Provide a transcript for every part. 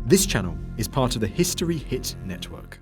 This channel is part of the History Hit network.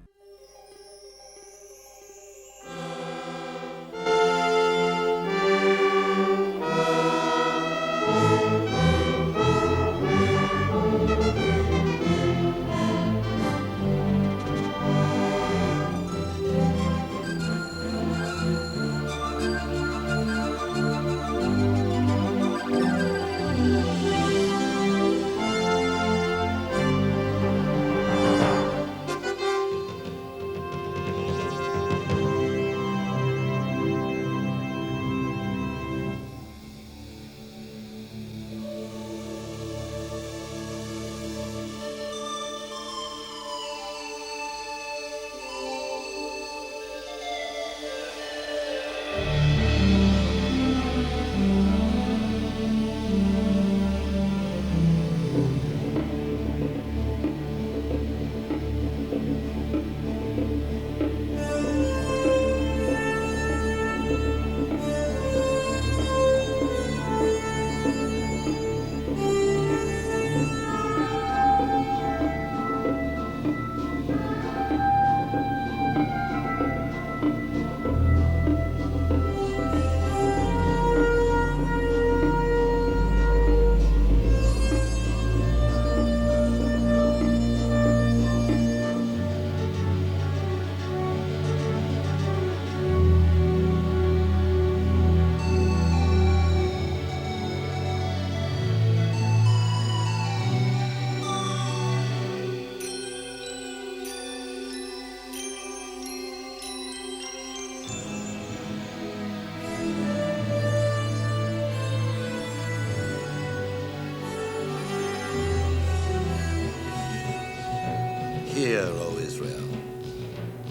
Hear, O Israel,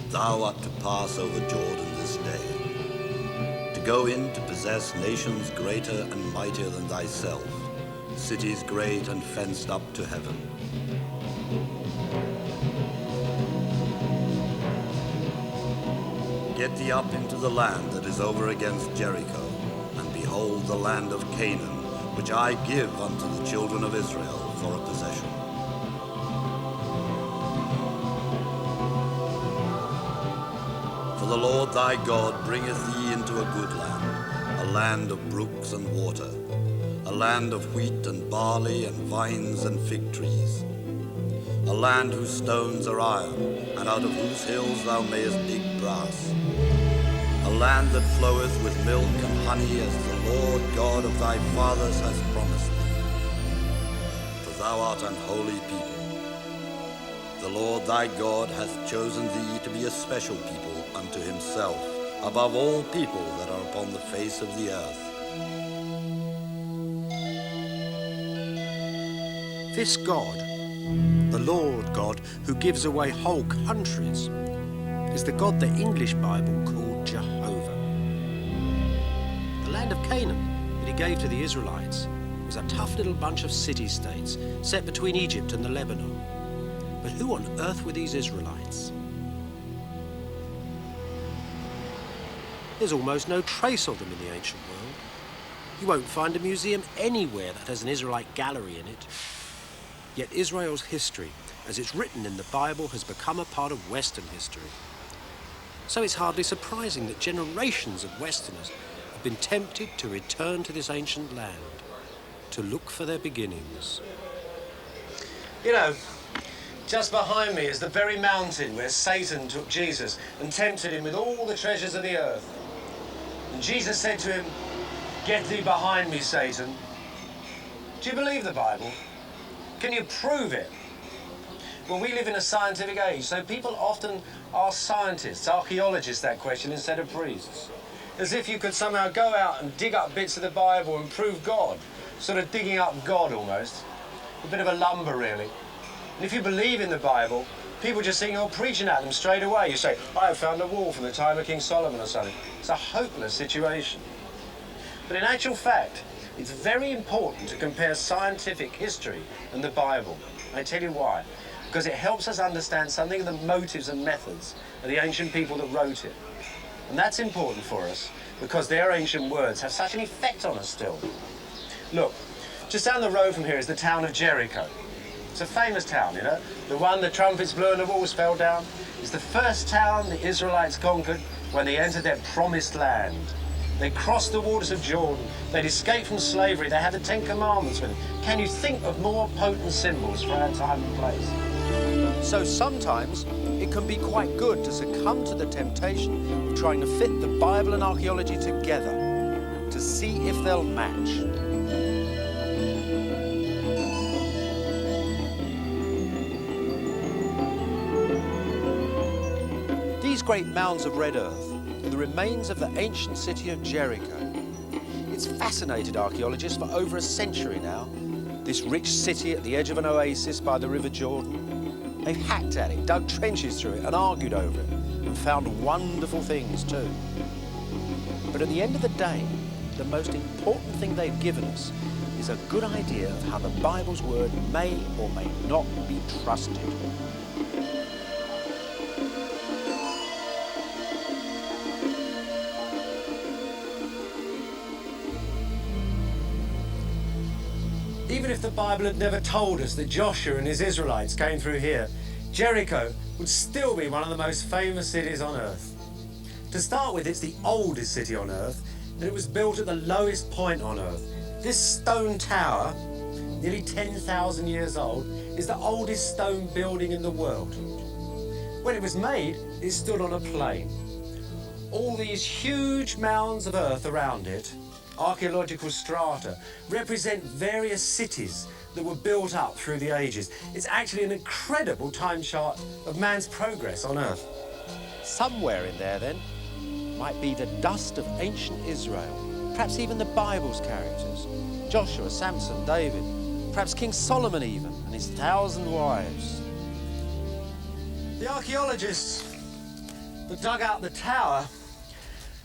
thou art to pass over Jordan this day, to go in to possess nations greater and mightier than thyself, cities great and fenced up to heaven. Get thee up into the land that is over against Jericho, and behold the land of Canaan, which I give unto the children of Israel for a possession. For the Lord thy God bringeth thee into a good land, a land of brooks and water, a land of wheat and barley and vines and fig trees, a land whose stones are iron, and out of whose hills thou mayest dig brass, a land that floweth with milk and honey, as the Lord God of thy fathers hath promised thee. For thou art an holy people. The Lord thy God hath chosen thee to be a special people unto himself, above all people that are upon the face of the earth. This God, the Lord God who gives away whole countries, is the God the English Bible called Jehovah. The land of Canaan that he gave to the Israelites was a tough little bunch of city-states set between Egypt and the Lebanon. But who on earth were these Israelites? There's almost no trace of them in the ancient world. You won't find a museum anywhere that has an Israelite gallery in it. Yet Israel's history, as it's written in the Bible, has become a part of Western history. So it's hardly surprising that generations of Westerners have been tempted to return to this ancient land, to look for their beginnings. You know, just behind me is the very mountain where Satan took Jesus and tempted him with all the treasures of the earth. And Jesus said to him, "Get thee behind me, Satan." Do you believe the Bible? Can you prove it? Well, we live in a scientific age, so people often ask scientists, archaeologists, that question instead of priests. As if you could somehow go out and dig up bits of the Bible and prove God. Sort of digging up God, almost. A bit of a lumber, really. And if you believe in the Bible, people just think you're preaching at them straight away. You say, "I have found a wall from the time of King Solomon," or something. It's a hopeless situation. But in actual fact, it's very important to compare scientific history and the Bible. I tell you why. Because it helps us understand something of the motives and methods of the ancient people that wrote it. And that's important for us because their ancient words have such an effect on us still. Look, just down the road from here is the town of Jericho. It's a famous town, you know, the one the trumpets blew and the walls fell down. It's the first town the Israelites conquered when they entered their promised land. They crossed the waters of Jordan. They'd escaped from slavery. They had the Ten Commandments with them. Can you think of more potent symbols for our time and place? So sometimes it can be quite good to succumb to the temptation of trying to fit the Bible and archaeology together to see if they'll match. These great mounds of red earth are the remains of the ancient city of Jericho. It's fascinated archaeologists for over a century now. This rich city at the edge of an oasis by the River Jordan. They've hacked at it, dug trenches through it and argued over it, and found wonderful things too. But at the end of the day, the most important thing they've given us is a good idea of how the Bible's word may or may not be trusted. Even if the Bible had never told us that Joshua and his Israelites came through here, Jericho would still be one of the most famous cities on earth. To start with, it's the oldest city on earth, and it was built at the lowest point on earth. This stone tower, nearly 10,000 years old, is the oldest stone building in the world. When it was made, it stood on a plain. All these huge mounds of earth around it, archaeological strata, represent various cities that were built up through the ages. It's actually an incredible time chart of man's progress on Earth. Somewhere in there, then, might be the dust of ancient Israel, perhaps even the Bible's characters, Joshua, Samson, David, perhaps King Solomon even, and his 1,000 wives. The archaeologists that dug out the tower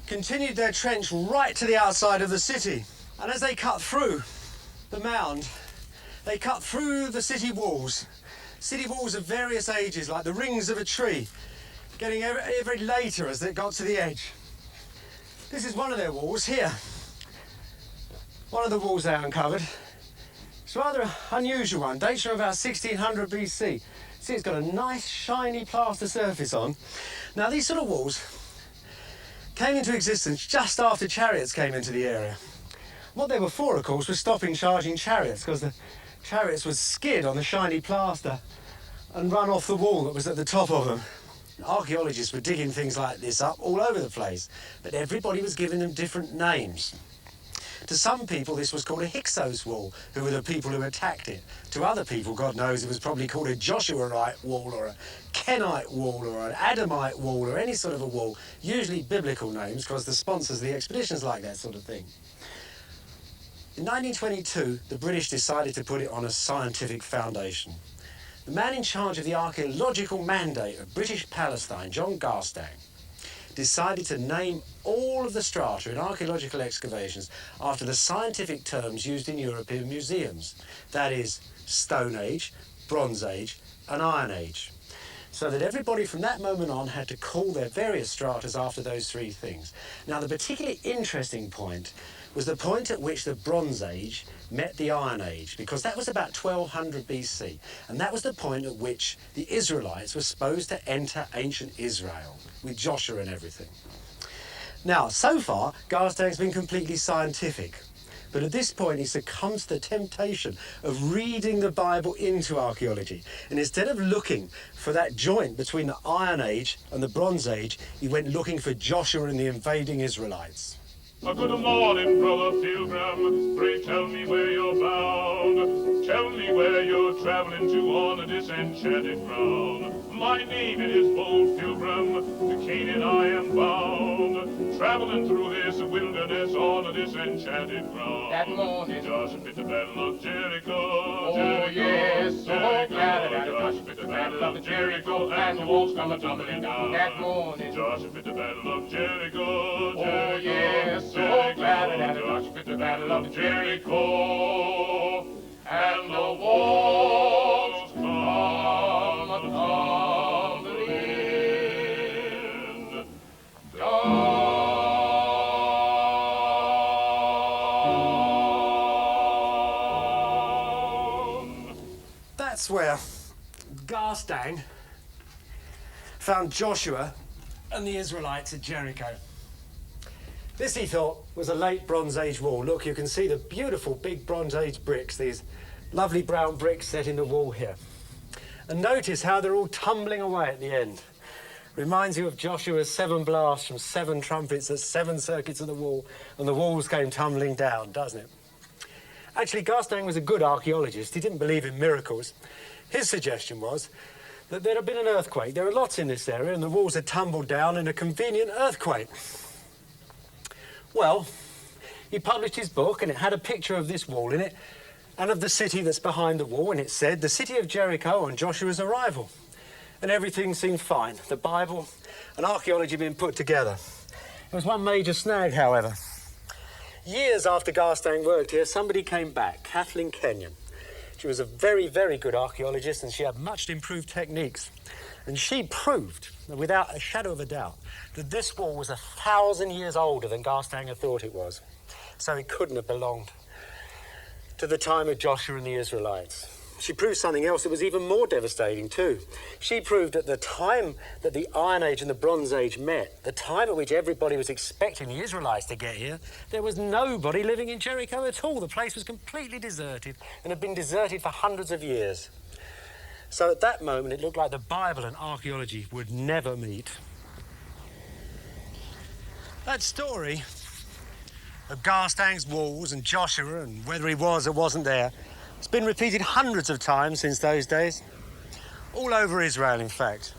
continued their trench right to the outside of the city. And as they cut through the mound, they cut through the city walls of various ages, like the rings of a tree, getting ever later as they got to the edge. This is one of their walls here. One of the walls they uncovered. It's a rather unusual one, dates from about 1600 BC. See, it's got a nice shiny plaster surface on. Now, these sort of walls came into existence just after chariots came into the area. What they were for, of course, was stopping charging chariots, because the chariots would skid on the shiny plaster and run off the wall that was at the top of them. Archaeologists were digging things like this up all over the place, but everybody was giving them different names. To some people, this was called a Hyksos wall, who were the people who attacked it. To other people, God knows, it was probably called a Joshuaite wall, or a Kenite wall, or an Adamite wall, or any sort of a wall, usually biblical names, because the sponsors of the expeditions like that sort of thing. In 1922, the British decided to put it on a scientific foundation. The man in charge of the archaeological mandate of British Palestine, John Garstang, decided to name all of the strata in archaeological excavations after the scientific terms used in European museums. That is, Stone Age, Bronze Age, and Iron Age. So that everybody from that moment on had to call their various stratas after those three things. Now, the particularly interesting point was the point at which the Bronze Age met the Iron Age, because that was about 1200 BC, and that was the point at which the Israelites were supposed to enter ancient Israel, with Joshua and everything. Now, so far, Garstang's been completely scientific, but at this point he succumbs to the temptation of reading the Bible into archaeology, and instead of looking for that joint between the Iron Age and the Bronze Age, he went looking for Joshua and the invading Israelites. A good morning, brother pilgrim, pray tell me where you're bound. Tell me where you're traveling to on this enchanted ground. My name it is bold pilgrim, to Canaan I am bound. Traveling through this wilderness on this enchanted ground. That morning, Joshua at the battle of Jericho. oh yes, so glad that Joshua at the battle of Jericho, and the walls come a-tumbling down. that morning, Joshua at the battle of Jericho. oh yes, so glad that Joshua at the battle of Jericho, and the walls come a-tumbling down. That's that's where Garstang found Joshua and the Israelites at Jericho. This, he thought, was a late Bronze Age wall. Look, you can see the beautiful big Bronze Age bricks, these lovely brown bricks set in the wall here. And notice how they're all tumbling away at the end. Reminds you of Joshua's 7 blasts from 7 trumpets at 7 circuits of the wall, and the walls came tumbling down, doesn't it? Actually, Garstang was a good archaeologist. He didn't believe in miracles. His suggestion was that there had been an earthquake. There were lots in this area, and the walls had tumbled down in a convenient earthquake. Well, he published his book, and it had a picture of this wall in it, and of the city that's behind the wall, and it said, "The city of Jericho on Joshua's arrival." And everything seemed fine. The Bible and archaeology had been put together. There was one major snag, however. Years after Garstang worked here, somebody came back, Kathleen Kenyon. She was a very, very good archaeologist, and she had much improved techniques. And she proved, without a shadow of a doubt, that this wall was 1,000 years older than Garstang had thought it was. So it couldn't have belonged to the time of Joshua and the Israelites. She proved something else that was even more devastating too. She proved at the time that the Iron Age and the Bronze Age met, the time at which everybody was expecting the Israelites to get here, there was nobody living in Jericho at all. The place was completely deserted and had been deserted for hundreds of years. So at that moment, it looked like the Bible and archaeology would never meet. That story of Garstang's walls and Joshua and whether he was or wasn't there, it's been repeated hundreds of times since those days. All over Israel, in fact.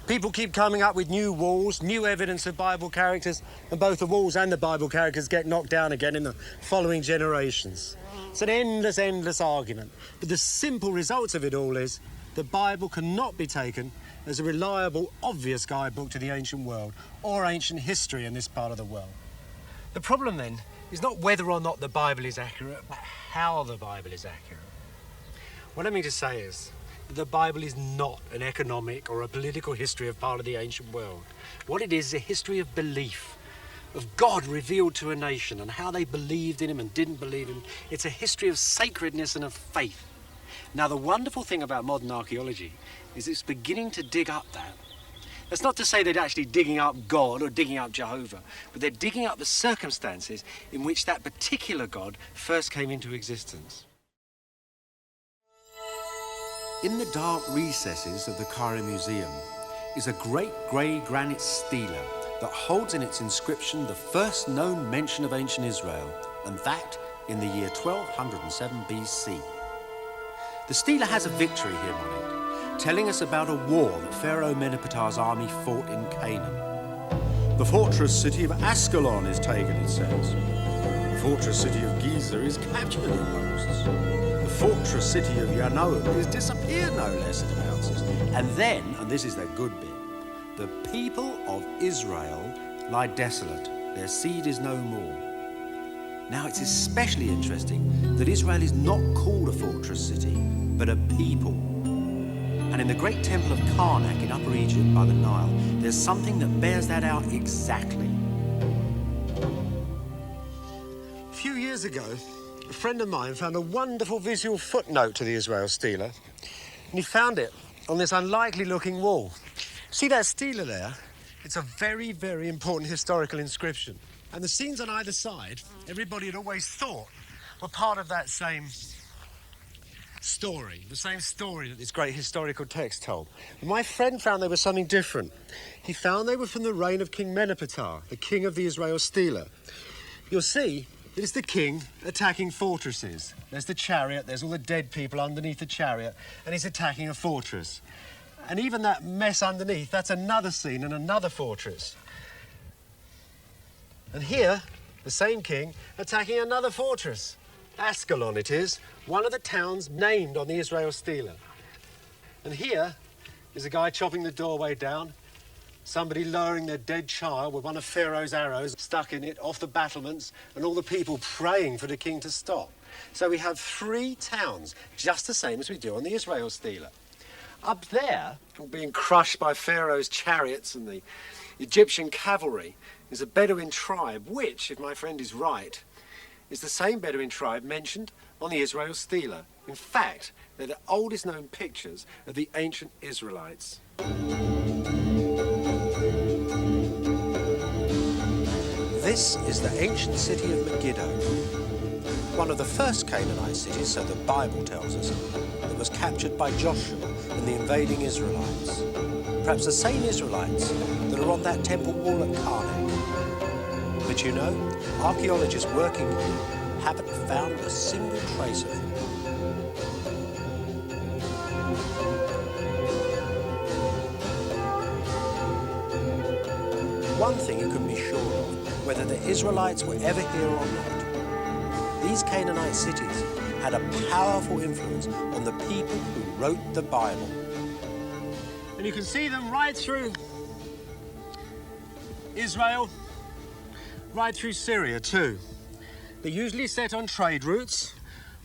People keep coming up with new walls, new evidence of Bible characters, and both the walls and the Bible characters get knocked down again in the following generations. It's an endless, endless argument. But the simple result of it all is the Bible cannot be taken as a reliable, obvious guidebook to the ancient world or ancient history in this part of the world. The problem, then, is not whether or not the Bible is accurate, but how the Bible is accurate. What I mean to say is that the Bible is not an economic or a political history of part of the ancient world. What it is a history of belief, of God revealed to a nation and how they believed in him and didn't believe him. It's a history of sacredness and of faith. Now, the wonderful thing about modern archaeology is it's beginning to dig up that. That's not to say they're actually digging up God or digging up Jehovah, but they're digging up the circumstances in which that particular God first came into existence. In the dark recesses of the Cairo Museum is a great grey granite stela that holds in its inscription the first known mention of ancient Israel, and that in the year 1207 BC. The stela has a victory hymn on it, telling us about a war that Pharaoh Menepetar's army fought in Canaan. The fortress city of Ascalon is taken, it says. The fortress city of Giza is captured, it boasts. The fortress city of Yanoam is disappeared, no less, it announces. And then, and this is the good bit, the people of Israel lie desolate. Their seed is no more. Now, it's especially interesting that Israel is not called a fortress city, but a people. And in the great temple of Karnak in Upper Egypt by the Nile, there's something that bears that out exactly. A few years ago, a friend of mine found a wonderful visual footnote to the Israel stela, and he found it on this unlikely looking wall. See that stela there? It's a very, very important historical inscription. And the scenes on either side, everybody had always thought were part of that same story, the same story that this great historical text told. And my friend found they were something different. He found they were from the reign of King Menepetar, the king of the Israel stela. You'll see that it's the king attacking fortresses. There's the chariot, there's all the dead people underneath the chariot, and he's attacking a fortress. And even that mess underneath, that's another scene and another fortress. And here, the same king attacking another fortress. Ascalon it is, one of the towns named on the Israel stela. And here is a guy chopping the doorway down, somebody lowering their dead child with one of Pharaoh's arrows stuck in it off the battlements, and all the people praying for the king to stop. So we have 3 towns, just the same as we do on the Israel stela. Up there, being crushed by Pharaoh's chariots and the Egyptian cavalry, is a Bedouin tribe, which, if my friend is right, is the same Bedouin tribe mentioned on the Israel stela. In fact, they're the oldest known pictures of the ancient Israelites. This is the ancient city of Megiddo, one of the first Canaanite cities, so the Bible tells us, that was captured by Joshua and the invading Israelites. Perhaps the same Israelites that are on that temple wall at Karnak. But you know, archaeologists working here haven't found a single trace of them. One thing you can be sure of, whether the Israelites were ever here or not, these Canaanite cities had a powerful influence on the people who wrote the Bible. And you can see them right through Israel, right through Syria too. They're usually set on trade routes,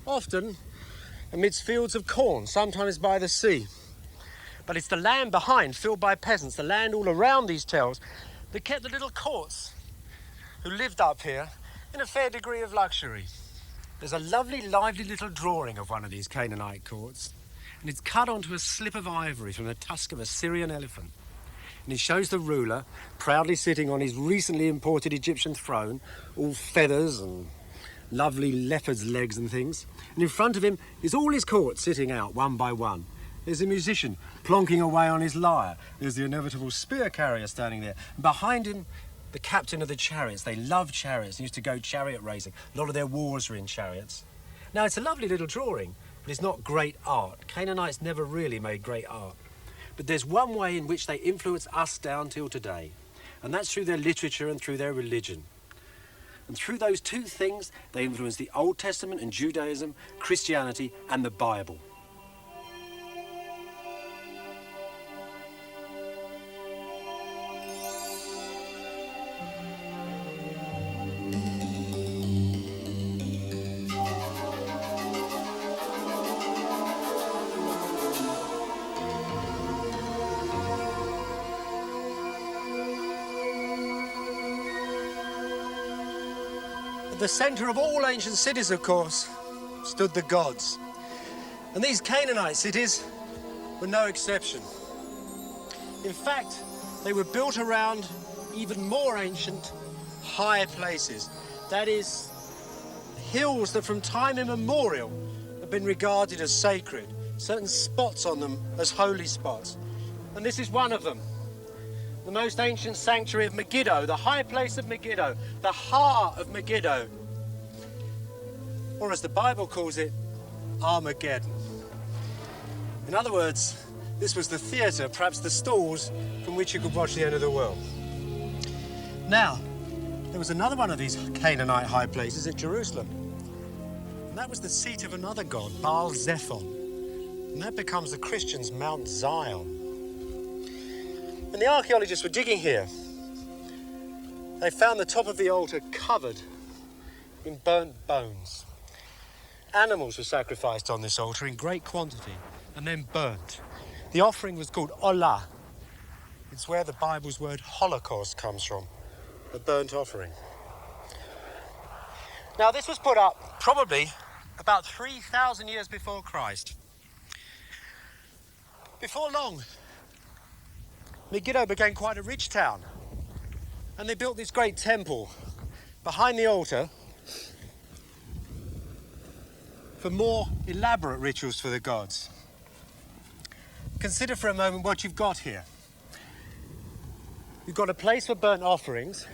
often amidst fields of corn, sometimes by the sea. But it's the land behind, filled by peasants, the land all around these tells, that kept the little courts who lived up here in a fair degree of luxury. There's a lovely, lively little drawing of one of these Canaanite courts, and it's cut onto a slip of ivory from the tusk of a Syrian elephant. And it shows the ruler proudly sitting on his recently imported Egyptian throne, all feathers and lovely leopard's legs and things. And in front of him is all his court sitting out one by one. There's a musician plonking away on his lyre. There's the inevitable spear carrier standing there. And behind him, the captain of the chariots. They love chariots and used to go chariot racing. A lot of their wars were in chariots. Now, it's a lovely little drawing, but it's not great art. Canaanites never really made great art. But there's one way in which they influence us down till today, and that's through their literature and through their religion. And through those two things, they influence the Old Testament and Judaism, Christianity, and the Bible. At the centre of all ancient cities, of course, stood the gods. And these Canaanite cities were no exception. In fact, they were built around even more ancient, high places. That is, hills that from time immemorial have been regarded as sacred, certain spots on them as holy spots. And this is one of them. The most ancient sanctuary of Megiddo, the high place of Megiddo, the heart of Megiddo. Or as the Bible calls it, Armageddon. In other words, this was the theatre, perhaps the stalls, from which you could watch the end of the world. Now, there was another one of these Canaanite high places at Jerusalem. And that was the seat of another god, Baal Zephon. And that becomes the Christians' Mount Zion. When the archaeologists were digging here, they found the top of the altar covered in burnt bones. Animals were sacrificed on this altar in great quantity and then burnt. The offering was called olah. It's where the Bible's word Holocaust comes from, the burnt offering. Now, this was put up probably about 3,000 years before Christ. Before long, Megiddo became quite a rich town, and they built this great temple behind the altar for more elaborate rituals for the gods. Consider for a moment what you've got here. You've got a place for burnt offerings.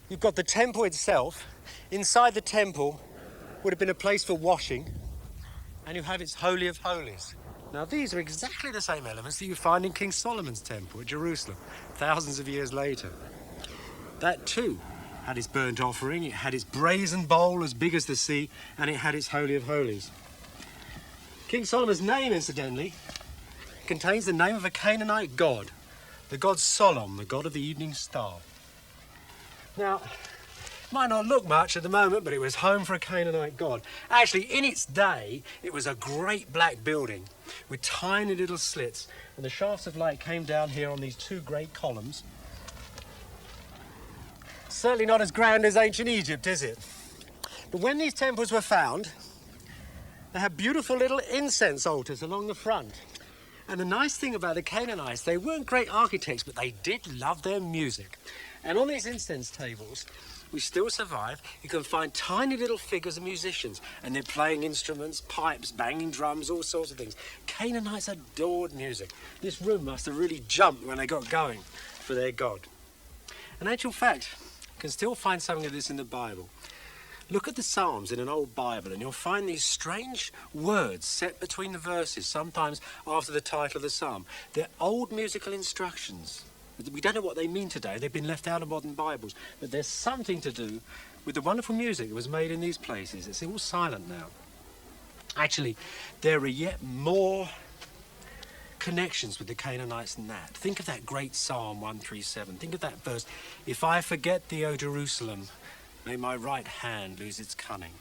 You've got the temple itself. Inside the temple would have been a place for washing, and you have its Holy of Holies. Now, these are exactly the same elements that you find in King Solomon's temple at Jerusalem, thousands of years later. That too had its burnt offering, it had its brazen bowl as big as the sea, and it had its Holy of Holies. King Solomon's name, incidentally, contains the name of a Canaanite god, the god Solom, the god of the evening star. Now, might not look much at the moment, but it was home for a Canaanite god. Actually, in its day, it was a great black building with tiny little slits, and the shafts of light came down here on these two great columns. Certainly not as grand as ancient Egypt, is it? But when these temples were found, They have beautiful little incense altars along the front. And the nice thing about the Canaanites, they weren't great architects, but they did love their music. And on these incense tables, we still survive. You can find tiny little figures of musicians, and they're playing instruments, pipes, banging drums, all sorts of things. Canaanites adored music. This room must have really jumped when they got going for their god. In actual fact, you can still find something of this in the Bible. Look at the Psalms in an old Bible and you'll find these strange words set between the verses, sometimes after the title of the psalm. They're old musical instructions. We don't know what they mean today. They've been left out of modern Bibles. But there's something to do with the wonderful music that was made in these places. It's all silent now. Actually, there are yet more connections with the Canaanites than that. Think of that great Psalm 137. Think of that verse, "If I forget thee, O Jerusalem, may my right hand lose its cunning."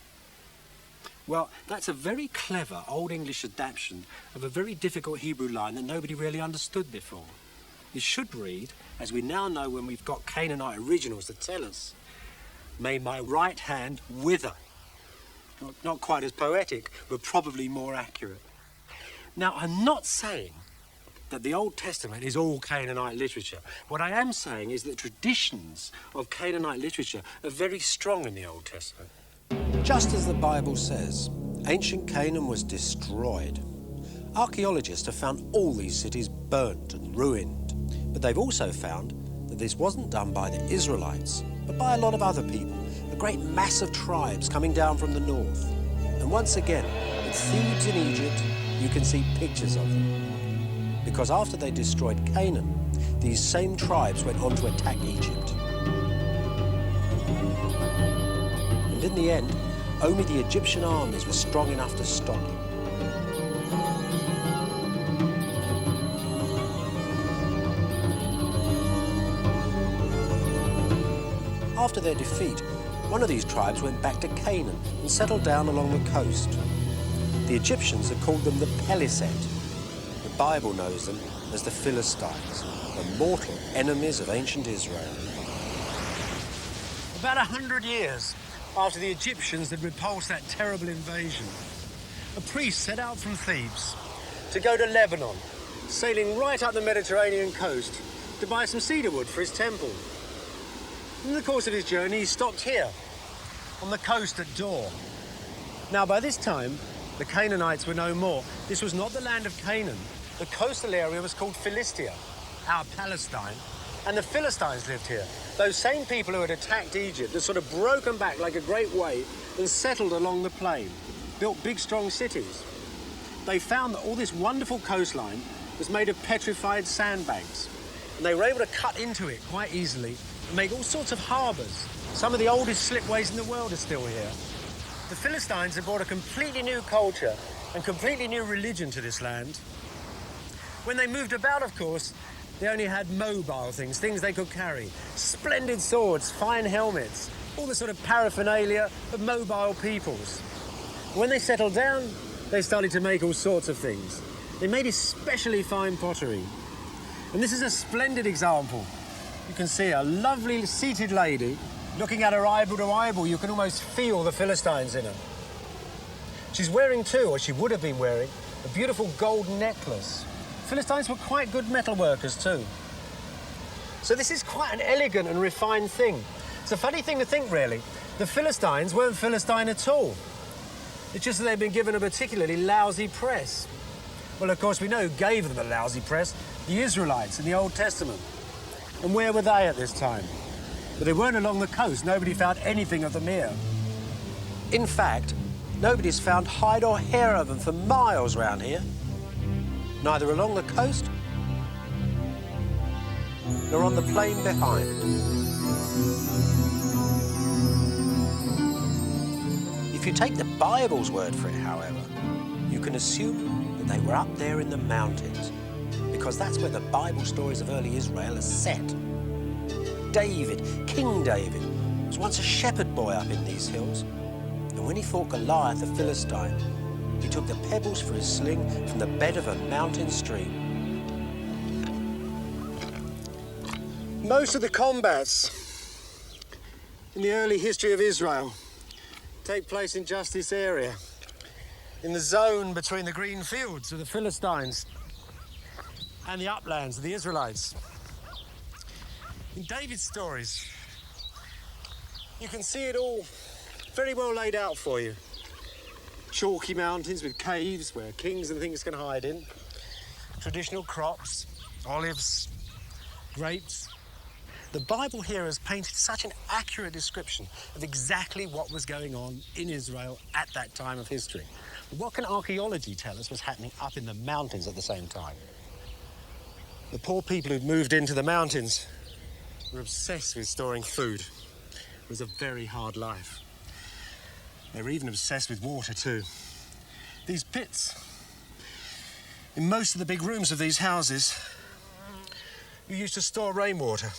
Well, that's a very clever Old English adaptation of a very difficult Hebrew line that nobody really understood before. It should read, as we now know when we've got Canaanite originals to tell us, "May my right hand wither." Not quite as poetic, but probably more accurate. Now, I'm not saying that the Old Testament is all Canaanite literature. What I am saying is that traditions of Canaanite literature are very strong in the Old Testament. Just as the Bible says, ancient Canaan was destroyed. Archaeologists have found all these cities burnt and ruined, but they've also found that this wasn't done by the Israelites, but by a lot of other people, a great mass of tribes coming down from the north. And once again, at Thebes in Egypt, you can see pictures of them. Because after they destroyed Canaan, these same tribes went on to attack Egypt. And in the end, only the Egyptian armies were strong enough to stop them. After their defeat, one of these tribes went back to Canaan and settled down along the coast. The Egyptians had called them the Pelisset. The Bible knows them as the Philistines, the mortal enemies of ancient Israel. About 100 years after the Egyptians had repulsed that terrible invasion, a priest set out from Thebes to go to Lebanon, sailing right up the Mediterranean coast to buy some cedar wood for his temple. In the course of his journey, he stopped here, on the coast at Dor. Now, by this time, the Canaanites were no more. This was not the land of Canaan. The coastal area was called Philistia, our Palestine, and the Philistines lived here. Those same people who had attacked Egypt had sort of broken back like a great wave and settled along the plain, built big, strong cities. They found that all this wonderful coastline was made of petrified sandbanks, and they were able to cut into it quite easily and make all sorts of harbours. Some of the oldest slipways in the world are still here. The Philistines had brought a completely new culture and completely new religion to this land. When they moved about, of course, they only had mobile things they could carry. Splendid swords, fine helmets, all the sort of paraphernalia of mobile peoples. When they settled down, they started to make all sorts of things. They made especially fine pottery. And this is a splendid example. You can see a lovely seated lady looking at her eyeball to eyeball. You can almost feel the Philistines in her. She's wearing too, or she would have been wearing, a beautiful golden necklace. Philistines were quite good metal workers too. So this is quite an elegant and refined thing. It's a funny thing to think, really. The Philistines weren't Philistine at all. It's just that they've been given a particularly lousy press. Well, of course, we know who gave them a lousy press, the Israelites in the Old Testament. And where were they at this time? But they weren't along the coast. Nobody found anything of them here. In fact, nobody's found hide or hair of them for miles round here. Neither along the coast, nor on the plain behind. If you take the Bible's word for it, however, you can assume that they were up there in the mountains, because that's where the Bible stories of early Israel are set. David, King David, was once a shepherd boy up in these hills, and when he fought Goliath the Philistine, he took the pebbles for his sling from the bed of a mountain stream. Most of the combats in the early history of Israel take place in just this area. in the zone between the green fields of the Philistines and the uplands of the Israelites. In David's stories, you can see it all very well laid out for you. Chalky mountains with caves where kings and things can hide in. Traditional crops, olives, grapes. The Bible here has painted such an accurate description of exactly what was going on in Israel at that time of history. What can archaeology tell us was happening up in the mountains at the same time? The poor people who'd moved into the mountains were obsessed with storing food. It was a very hard life. They were even obsessed with water too. These pits, in most of the big rooms of these houses, you used to store rainwater.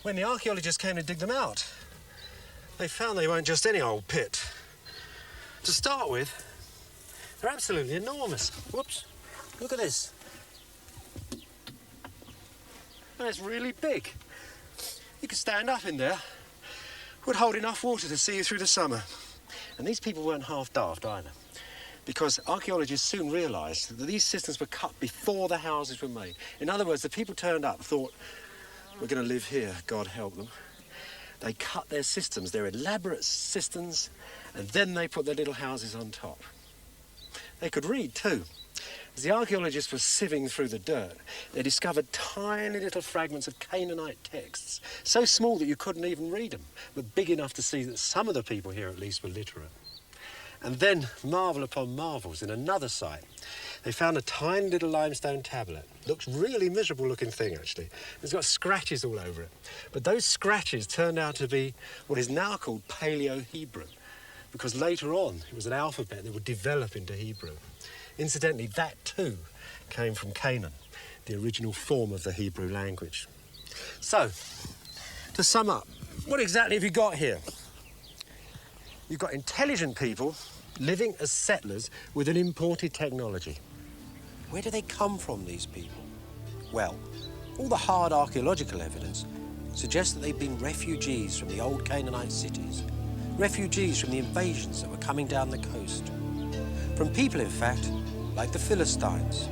When the archaeologists came to dig them out, they found they weren't just any old pit. To start with, they're absolutely enormous. Whoops, look at this. And it's really big. You could stand up in there. It would hold enough water to see you through the summer. And these people weren't half daft either, because archaeologists soon realised that these cisterns were cut before the houses were made. In other words, the people turned up, thought, we're going to live here, God help them. They cut their cisterns, their elaborate cisterns, and then they put their little houses on top. They could read too. As the archaeologists were sieving through the dirt, they discovered tiny little fragments of Canaanite texts, so small that you couldn't even read them, but big enough to see that some of the people here at least were literate. And then, marvel upon marvels, in another site, they found a tiny little limestone tablet. Looks really miserable looking thing, actually. It's got scratches all over it. But those scratches turned out to be what is now called Paleo-Hebrew, because later on it was an alphabet that would develop into Hebrew. Incidentally, that too came from Canaan, the original form of the Hebrew language. So, to sum up, what exactly have you got here? You've got intelligent people living as settlers with an imported technology. Where do they come from, these people? Well, all the hard archaeological evidence suggests that they've been refugees from the old Canaanite cities, refugees from the invasions that were coming down the coast. From people, in fact, like the Philistines.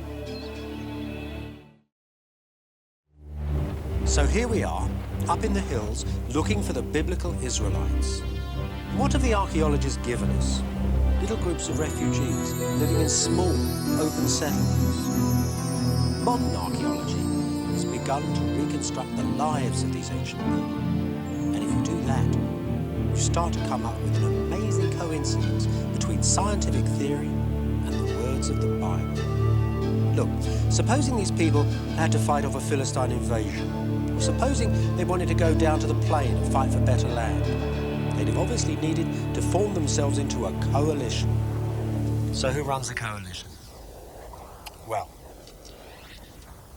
So here we are, up in the hills, looking for the biblical Israelites. What have the archaeologists given us? Little groups of refugees living in small, open settlements. Modern archaeology has begun to reconstruct the lives of these ancient people. And if you do that, you start to come up with an amazing coincidence between scientific theory and the words of the Bible. Look, supposing these people had to fight off a Philistine invasion, or supposing they wanted to go down to the plain and fight for better land, they'd have obviously needed to form themselves into a coalition. So who runs the coalition? Well,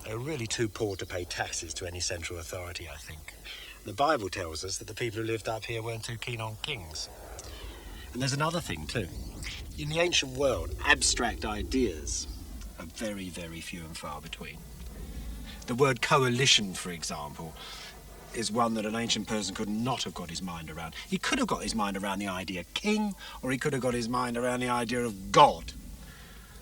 they were really too poor to pay taxes to any central authority, I think. The Bible tells us that the people who lived up here weren't too keen on kings. And there's another thing too. In the ancient world, abstract ideas are very, very few and far between. The word coalition, for example, is one that an ancient person could not have got his mind around. He could have got his mind around the idea king, or he could have got his mind around the idea of God.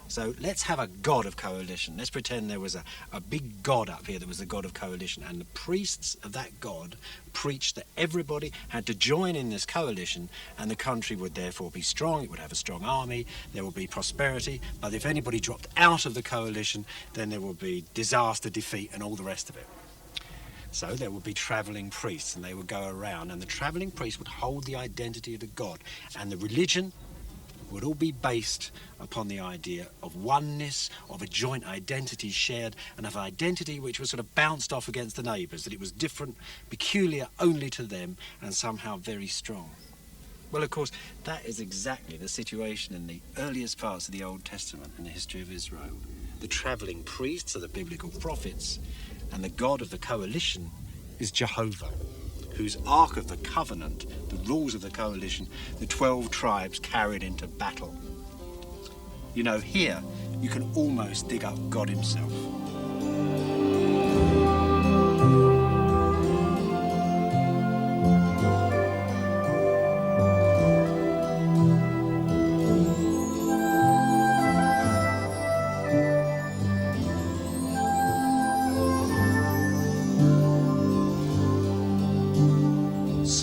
So let's have a god of coalition. Let's pretend there was a big god up here that was the god of coalition, and the priests of that god preached that everybody had to join in this coalition, and the country would therefore be strong, it would have a strong army, there would be prosperity, but if anybody dropped out of the coalition, then there would be disaster, defeat, and all the rest of it. So there would be travelling priests, and they would go around, and the travelling priests would hold the identity of the god, and the religion would all be based upon the idea of oneness, of a joint identity shared, and of identity which was sort of bounced off against the neighbours, that it was different, peculiar only to them, and somehow very strong. Well, of course, that is exactly the situation in the earliest parts of the Old Testament in the history of Israel. The travelling priests are the biblical prophets, and the God of the coalition is Jehovah, whose Ark of the Covenant, the rules of the coalition, the 12 tribes carried into battle. You know, here you can almost dig up God himself.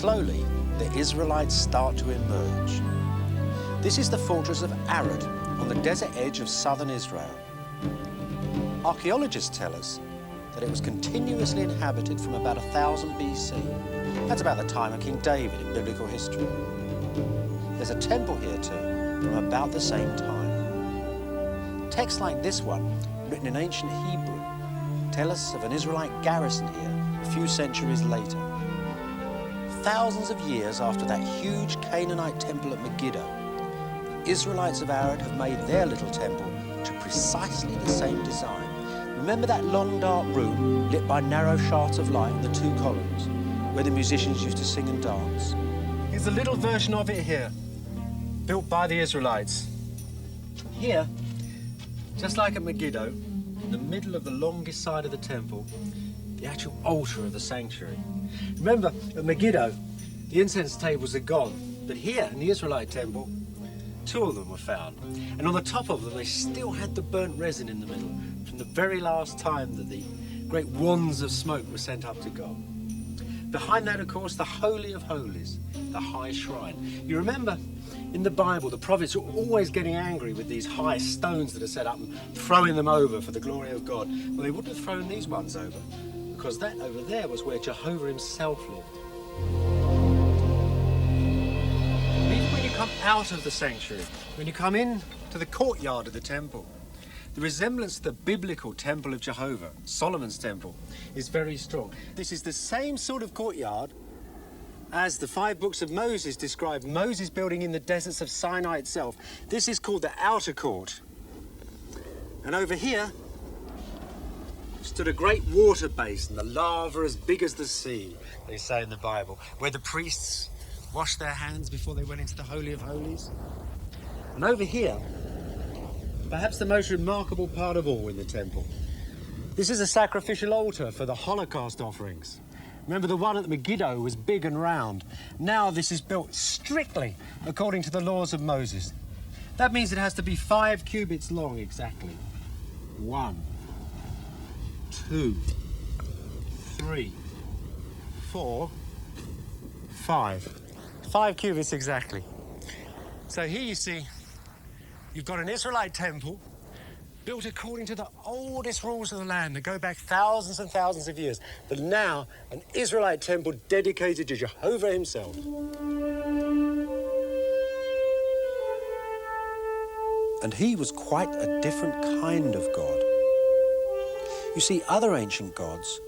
slowly, the Israelites start to emerge. This is the fortress of Arad, on the desert edge of southern Israel. Archaeologists tell us that it was continuously inhabited from about 1000 BC. That's about the time of King David in biblical history. There's a temple here too, from about the same time. Texts like this one, written in ancient Hebrew, tell us of an Israelite garrison here a few centuries later. Thousands of years after that huge Canaanite temple at Megiddo, the Israelites of Arad have made their little temple to precisely the same design. Remember that long dark room lit by narrow shafts of light and the two columns, where the musicians used to sing and dance? Here's a little version of it here, built by the Israelites. Here, just like at Megiddo, in the middle of the longest side of the temple, the actual altar of the sanctuary. Remember, at Megiddo, the incense tables are gone, but here in the Israelite temple, 2 of them were found. And on the top of them, they still had the burnt resin in the middle, from the very last time that the great wands of smoke were sent up to God. Behind that, of course, the Holy of Holies, the high shrine. You remember, in the Bible, the prophets are always getting angry with these high stones that are set up and throwing them over for the glory of God. Well, they wouldn't have thrown these ones over, because that over there was where Jehovah himself lived. Even when you come out of the sanctuary, when you come in to the courtyard of the temple, the resemblance to the biblical temple of Jehovah, Solomon's temple, is very strong. This is the same sort of courtyard as the 5 books of Moses describe Moses building in the deserts of Sinai itself. This is called the outer court. And over here stood a great water basin, the lava as big as the sea, they say in the Bible, where the priests washed their hands before they went into the Holy of Holies. And over here, perhaps the most remarkable part of all in the temple, this is a sacrificial altar for the Holocaust offerings. Remember, the one at Megiddo was big and round. Now this is built strictly according to the laws of Moses. That means it has to be 5 cubits long exactly. 1, 2, 3, 4, 5. 5 cubits exactly. So here you see, you've got an Israelite temple built according to the oldest rules of the land that go back thousands and thousands of years. But now, an Israelite temple dedicated to Jehovah himself. And he was quite a different kind of God. You see, other ancient gods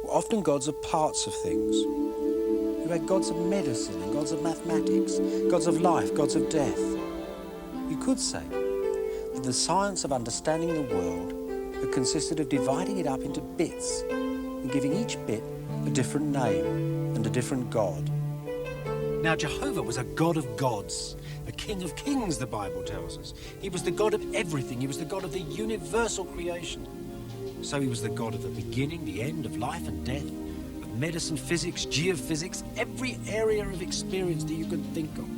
were often gods of parts of things. You had gods of medicine and gods of mathematics, gods of life, gods of death. You could say that the science of understanding the world had consisted of dividing it up into bits and giving each bit a different name and a different god. Now, Jehovah was a God of gods, a King of kings, the Bible tells us. He was the God of everything. He was the God of the universal creation. So he was the God of the beginning, the end, of life and death, of medicine, physics, geophysics, every area of experience that you can think of.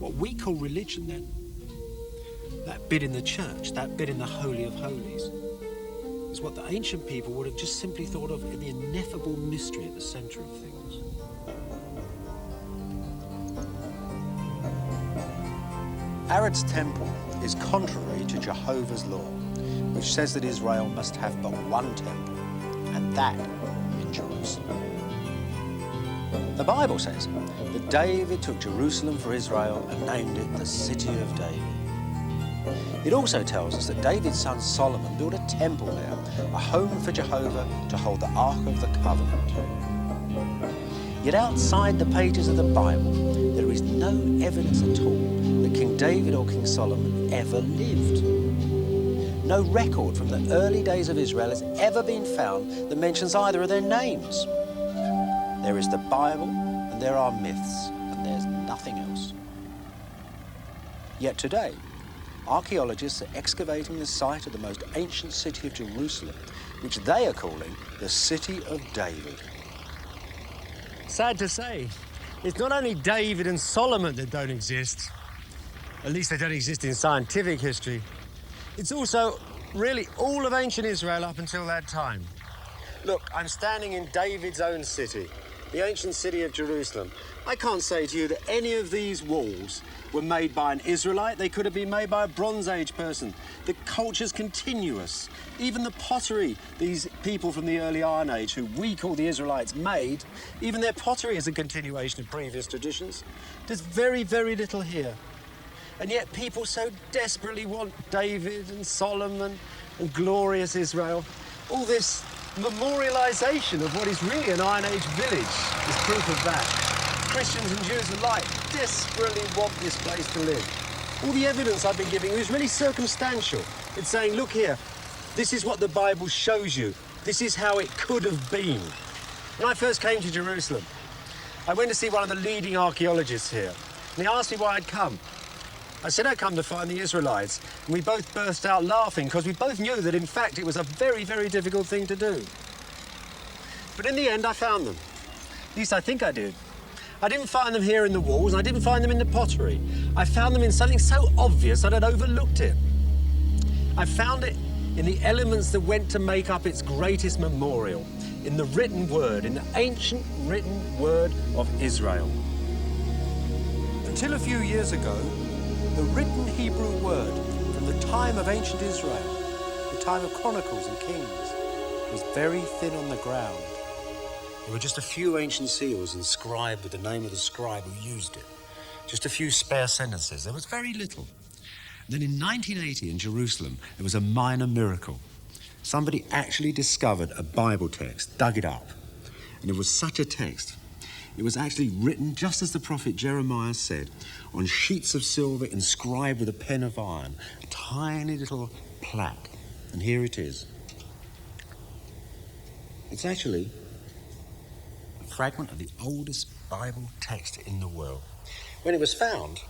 What we call religion, then, that bit in the church, that bit in the Holy of Holies, is what the ancient people would have just simply thought of in the ineffable mystery at the center of things. Arad's temple is contrary to Jehovah's law, which says that Israel must have but one temple, and that in Jerusalem. The Bible says that David took Jerusalem for Israel and named it the City of David. It also tells us that David's son Solomon built a temple there, a home for Jehovah to hold the Ark of the Covenant. Yet outside the pages of the Bible, there is no evidence at all that King David or King Solomon ever lived. No record from the early days of Israel has ever been found that mentions either of their names. There is the Bible, and there are myths, and there's nothing else. Yet today, archaeologists are excavating the site of the most ancient city of Jerusalem, which they are calling the City of David. Sad to say, it's not only David and Solomon that don't exist, at least they don't exist in scientific history. It's also really all of ancient Israel up until that time. Look, I'm standing in David's own city, the ancient city of Jerusalem. I can't say to you that any of these walls were made by an Israelite. They could have been made by a Bronze Age person. The culture's continuous. Even the pottery these people from the early Iron Age, who we call the Israelites, made, even their pottery is a continuation of previous traditions. There's very, very little here. And yet people so desperately want David and Solomon and glorious Israel. All this memorialization of what is really an Iron Age village is proof of that. Christians and Jews alike desperately want this place to live. All the evidence I've been giving you is really circumstantial. It's saying, look here, this is what the Bible shows you. This is how it could have been. When I first came to Jerusalem, I went to see one of the leading archaeologists here, and he asked me why I'd come. I said I'd come to find the Israelites, and we both burst out laughing because we both knew that, in fact, it was a very, very difficult thing to do. But in the end, I found them. At least I think I did. I didn't find them here in the walls, and I didn't find them in the pottery. I found them in something so obvious that I'd overlooked it. I found it in the elements that went to make up its greatest memorial, in the written word, in the ancient written word of Israel. Until a few years ago, the written Hebrew word from the time of ancient Israel, the time of Chronicles and Kings, was very thin on the ground. There were just a few ancient seals inscribed with the name of the scribe who used it. Just a few spare sentences. There was very little. Then in 1980 in Jerusalem, there was a minor miracle. Somebody actually discovered a Bible text, dug it up. And it was such a text. It was actually written just as the prophet Jeremiah said, on sheets of silver inscribed with a pen of iron, a tiny little plaque. And here it is. It's actually a fragment of the oldest Bible text in the world. When it was found,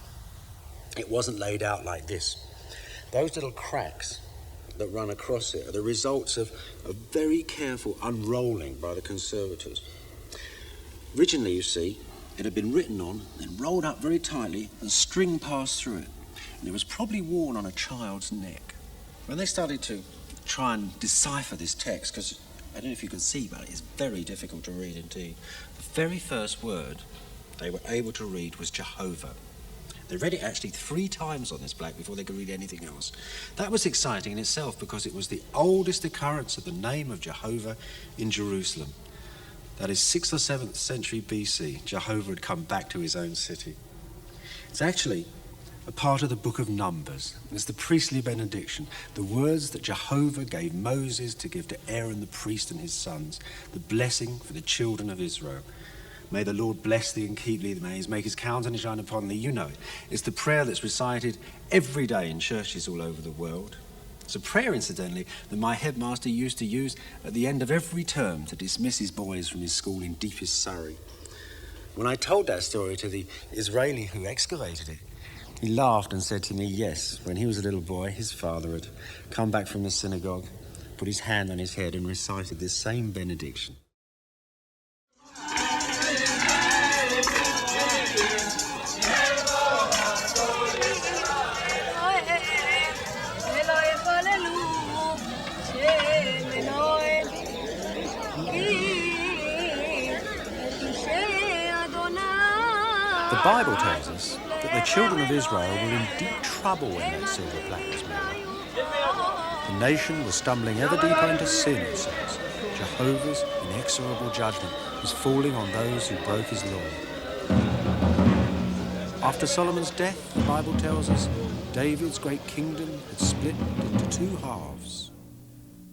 it wasn't laid out like this. Those little cracks that run across it are the results of a very careful unrolling by the conservators. Originally, you see, it had been written on, then rolled up very tightly, and string passed through it. And it was probably worn on a child's neck. When they started to try and decipher this text, because I don't know if you can see, but it's very difficult to read indeed. The very first word they were able to read was Jehovah. They read it actually 3 times on this plaque before they could read anything else. That was exciting in itself because it was the oldest occurrence of the name of Jehovah in Jerusalem. That is 6th or 7th century BC. Jehovah had come back to his own city. It's actually a part of the book of Numbers. It's the priestly benediction, the words that Jehovah gave Moses to give to Aaron the priest and his sons, the blessing for the children of Israel. May the Lord bless thee and keep thee. May he make his countenance shine upon thee. You know it. It's the prayer that's recited every day in churches all over the world. It's a prayer, incidentally, that my headmaster used to use at the end of every term to dismiss his boys from his school in deepest Surrey. When I told that story to the Israeli who excavated it, he laughed and said to me, yes, when he was a little boy, his father had come back from the synagogue, put his hand on his head and recited this same benediction. The Bible tells us that the children of Israel were in deep trouble when that silver plaque was made. The nation was stumbling ever deeper into sin, it says. Jehovah's inexorable judgment was falling on those who broke his law. After Solomon's death, the Bible tells us, David's great kingdom had split into 2 halves.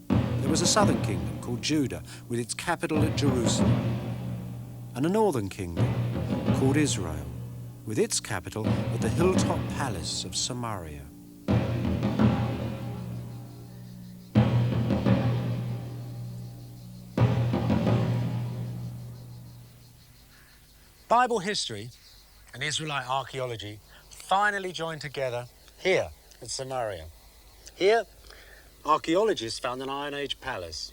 There was a southern kingdom called Judah, with its capital at Jerusalem, and a northern kingdom called Israel, with its capital at the hilltop palace of Samaria. Bible history and Israelite archaeology finally joined together here at Samaria. Here, archaeologists found an Iron Age palace.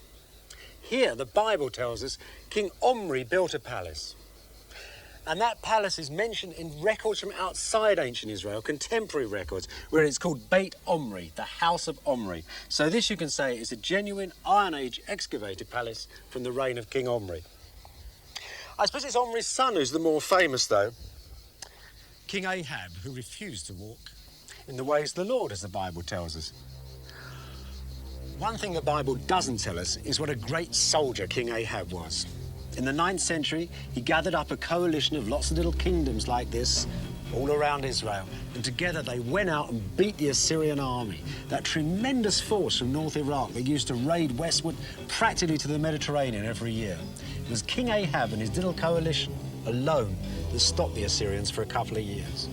Here, the Bible tells us, King Omri built a palace. And that palace is mentioned in records from outside ancient Israel, contemporary records, where it's called Beit Omri, the house of Omri. So this, you can say, is a genuine Iron Age excavated palace from the reign of King Omri. I suppose it's Omri's son who's the more famous, though. King Ahab, who refused to walk in the ways of the Lord, as the Bible tells us. One thing the Bible doesn't tell us is what a great soldier King Ahab was. In the 9th century, he gathered up a coalition of lots of little kingdoms like this all around Israel, and together they went out and beat the Assyrian army, that tremendous force from North Iraq that used to raid westward practically to the Mediterranean every year. It was King Ahab and his little coalition alone that stopped the Assyrians for a couple of years.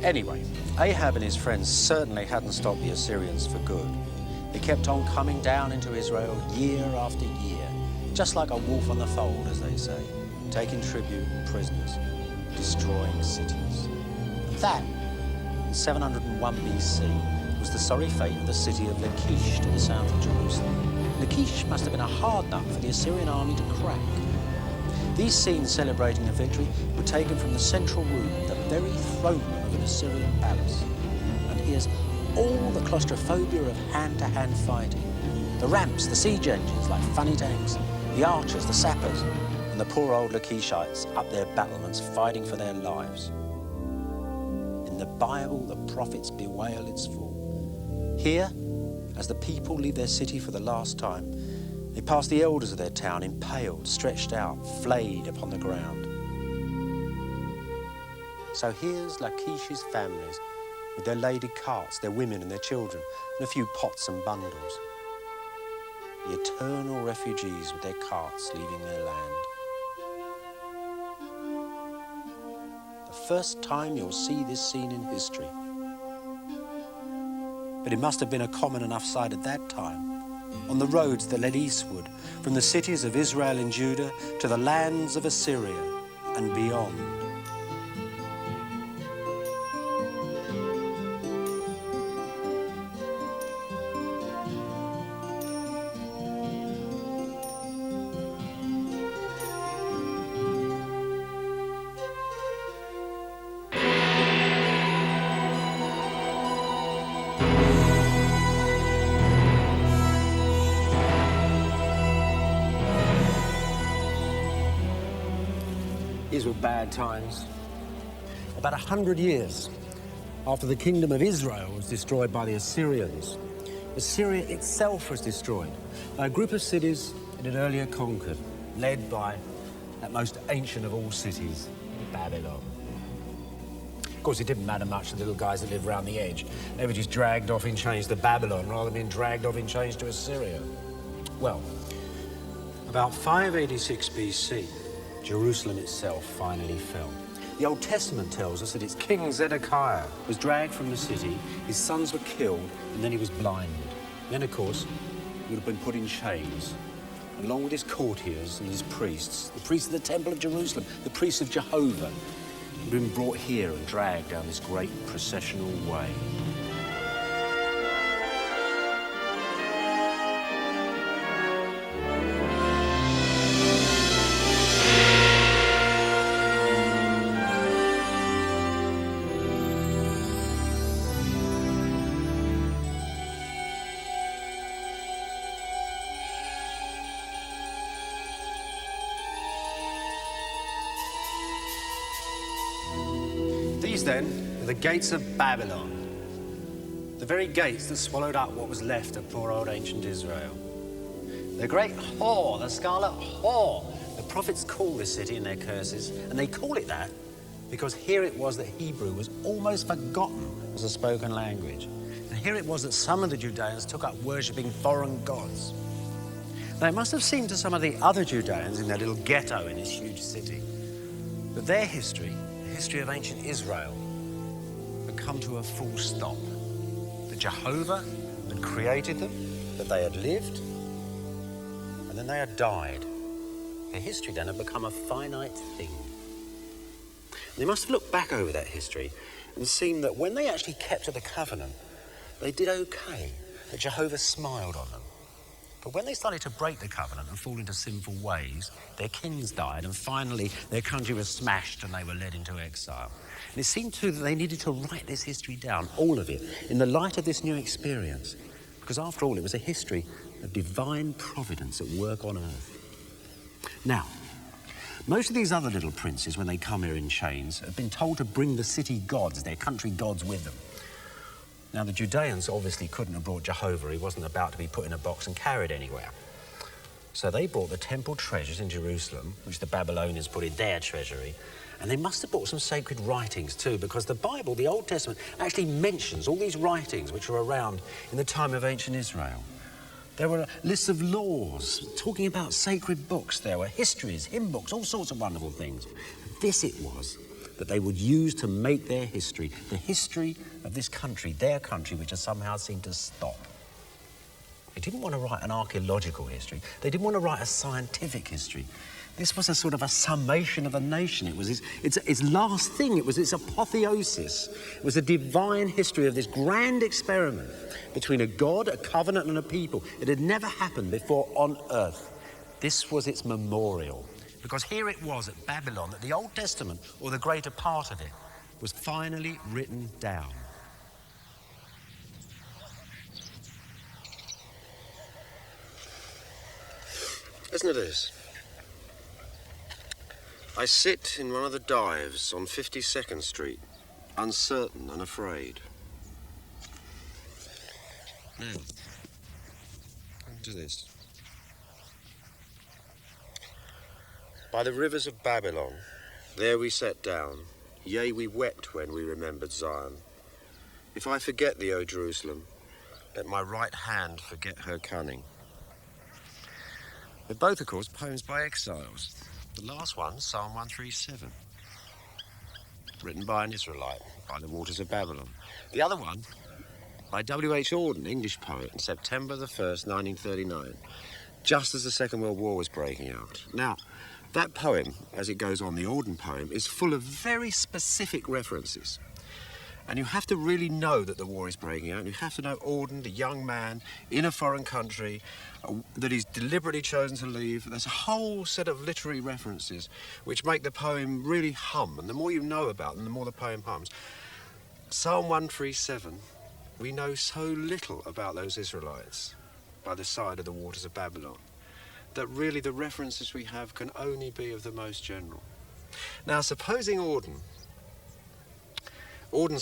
Anyway, Ahab and his friends certainly hadn't stopped the Assyrians for good. They kept on coming down into Israel year after year, just like a wolf on the fold, as they say, taking tribute and prisoners, destroying cities. And that, in 701 BC, was the sorry fate of the city of Lachish to the south of Jerusalem. Lachish must have been a hard nut for the Assyrian army to crack. These scenes celebrating the victory were taken from the central room, the very throne room of an Assyrian palace. And here's all the claustrophobia of hand-to-hand fighting. The ramps, the siege engines like funny tanks, the archers, the sappers, and the poor old Lachishites up their battlements fighting for their lives. In the Bible, the prophets bewail its fall. Here, as the people leave their city for the last time, they pass the elders of their town impaled, stretched out, flayed upon the ground. So here's Lachish's families with their laded carts, their women and their children, and a few pots and bundles. The eternal refugees with their carts leaving their land. The first time you'll see this scene in history. But it must have been a common enough sight at that time, on the roads that led eastward, from the cities of Israel and Judah to the lands of Assyria and beyond. These were bad times. About 100 years after the kingdom of Israel was destroyed by the Assyrians, Assyria itself was destroyed by a group of cities it had earlier conquered, led by that most ancient of all cities, Babylon. Of course, it didn't matter much to the little guys that lived around the edge. They were just dragged off in chains to Babylon rather than being dragged off in chains to Assyria. Well, about 586 BC, Jerusalem itself finally fell. The Old Testament tells us that its king Zedekiah was dragged from the city, his sons were killed, and then he was blinded. Then, of course, he would have been put in chains, along with his courtiers and his priests, the priests of the Temple of Jerusalem, the priests of Jehovah, would have been brought here and dragged down this great processional way. These, then, are the gates of Babylon. The very gates that swallowed up what was left of poor old ancient Israel. The great whore, the scarlet whore. The prophets call this city in their curses, and they call it that because here it was that Hebrew was almost forgotten as a spoken language. And here it was that some of the Judeans took up worshipping foreign gods. Now, it must have seemed to some of the other Judeans in their little ghetto in this huge city that their history, the history of ancient Israel, had come to a full stop. That Jehovah had created them, that they had lived, and then they had died. Their history then had become a finite thing. They must have looked back over that history and seen that when they actually kept to the covenant, they did okay, that Jehovah smiled on them. But when they started to break the covenant and fall into sinful ways, their kings died, and finally their country was smashed and they were led into exile. And it seemed too that they needed to write this history down, all of it, in the light of this new experience. Because after all, it was a history of divine providence at work on earth. Now, Most of these other little princes, when they come here in chains, have been told to bring the city gods, their country gods, with them. Now, the Judeans obviously couldn't have brought Jehovah. He wasn't about to be put in a box and carried anywhere. So they brought the temple treasures in Jerusalem, which the Babylonians put in their treasury, and they must have brought some sacred writings too, because the Bible, the Old Testament, actually mentions all these writings which were around in the time of ancient Israel. There were lists of laws talking about sacred books. There were histories, hymn books, all sorts of wonderful things. This it was that they would use to make their history, the history of this country, their country, which has somehow seemed to stop. They didn't want to write an archaeological history. They didn't want to write a scientific history. This was a sort of a summation of a nation. It was its last thing. It was its apotheosis. It was a divine history of this grand experiment between a God, a covenant, and a people. It had never happened before on earth. This was its memorial. Because here it was at Babylon that the Old Testament, or the greater part of it, was finally written down. Listen to this. I sit in one of the dives on 52nd Street, uncertain and afraid. Now, listen to this. By the rivers of Babylon, there we sat down. Yea, we wept when we remembered Zion. If I forget thee, O Jerusalem, let my right hand forget her cunning. They're both, of course, poems by exiles. The last one, Psalm 137, written by an Israelite, by the waters of Babylon. The other one, by W.H. Auden, English poet, on September the 1st, 1939, just as the Second World War was breaking out. Now, that poem, as it goes on, the Auden poem, is full of very specific references. And you have to really know that the war is breaking out. And you have to know Auden, the young man in a foreign country, that he's deliberately chosen to leave. There's a whole set of literary references which make the poem really hum. And the more you know about them, the more the poem hums. Psalm 137, we know so little about those Israelites by the side of the waters of Babylon that really the references we have can only be of the most general. Now, supposing Auden's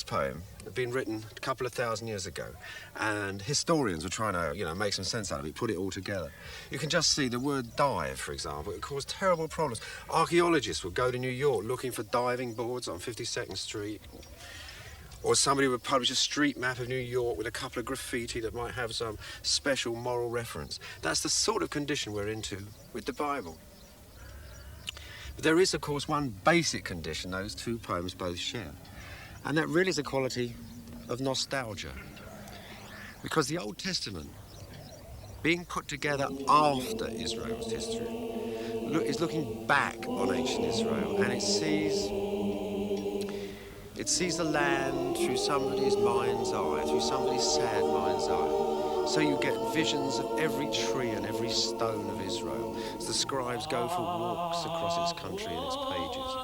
poem had been written a couple of thousand years ago, and historians were trying to, make some sense out of it, put it all together. You can just see the word dive, for example. It caused terrible problems. Archaeologists would go to New York looking for diving boards on 52nd Street, or somebody would publish a street map of New York with a couple of graffiti that might have some special moral reference. That's the sort of condition we're into with the Bible. But there is, of course, one basic condition those two poems both share. And that really is a quality of nostalgia. Because the Old Testament, being put together after Israel's history, is looking back on ancient Israel, and it sees the land through somebody's mind's eye, through somebody's sad mind's eye. So you get visions of every tree and every stone of Israel as the scribes go for walks across its country and its pages.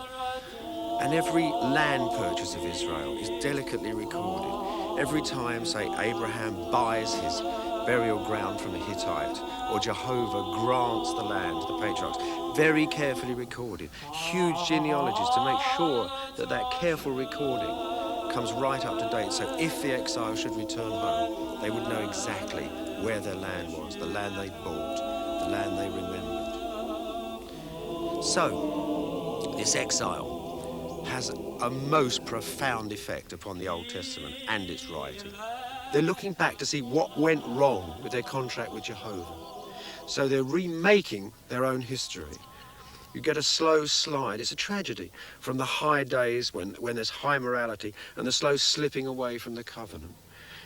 And every land purchase of Israel is delicately recorded. Every time, say, Abraham buys his burial ground from a Hittite, or Jehovah grants the land to the patriarchs, very carefully recorded. Huge genealogies to make sure that that careful recording comes right up to date. So if the exiles should return home, they would know exactly where their land was, the land they bought, the land they remembered. So, this exile has a most profound effect upon the Old Testament and its writing. They're looking back to see what went wrong with their contract with Jehovah. So they're remaking their own history. You get a slow slide. It's a tragedy from the high days when there's high morality and the slow slipping away from the covenant.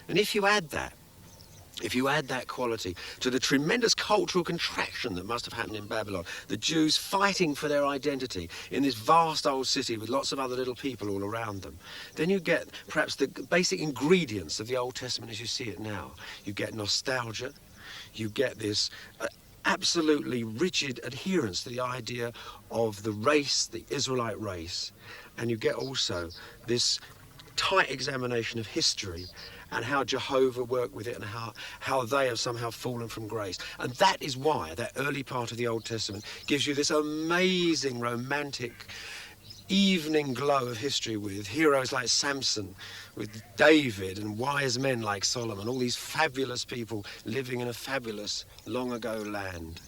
And if you add that quality to the tremendous cultural contraction that must have happened in Babylon, the Jews fighting for their identity in this vast old city with lots of other little people all around them, then you get perhaps the basic ingredients of the Old Testament as you see it now. You get nostalgia, you get this absolutely rigid adherence to the idea of the race, the Israelite race, and you get also this tight examination of history and how Jehovah worked with it and how they have somehow fallen from grace. And that is why that early part of the Old Testament gives you this amazing romantic evening glow of history with heroes like Samson, with David, and wise men like Solomon, all these fabulous people living in a fabulous long ago land.